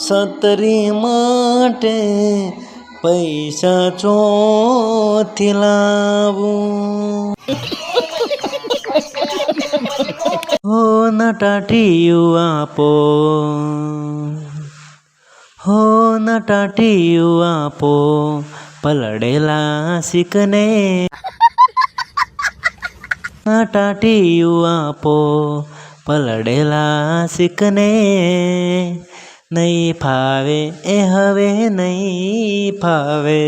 સતરી માટે પૈસા ચોથી લાવું? હો નટાટીયું આપો, હો નટાટીયું આપો પલળેલા શીકને. નટાટીયું આપો પલળેલા શીકને. નહીં ફાવે એ હવે નહીં ફાવે.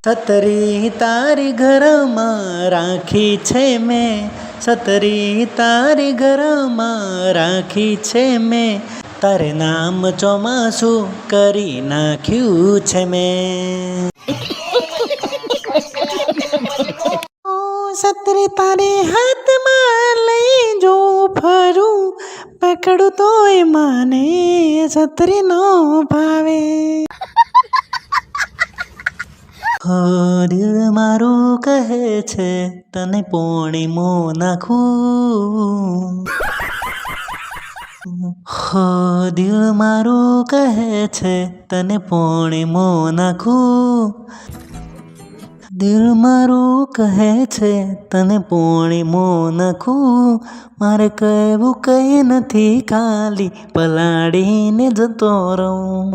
સતરી તારી ઘરમાં રાખી છે મેં, સતરી તારી ઘરમાં રાખી છે મેં. તારે નામ ચોમાસું કરી નાખ્યું છે મેં. સતરી તારે હાથમાં લઈ જો ફરું, પકડું તોય માને સતરી નો ભાવે. હો દિલ મારું કહે છે તને પોણીમો નાખું. હો દિલ મારું કહે છે તને પોણીમો નાખું. દિલ મારું કહે છે તને પોણીમો નાખું. મારે કહેવું કંઈ નથી, ખાલી પલાળીને જતો રહું.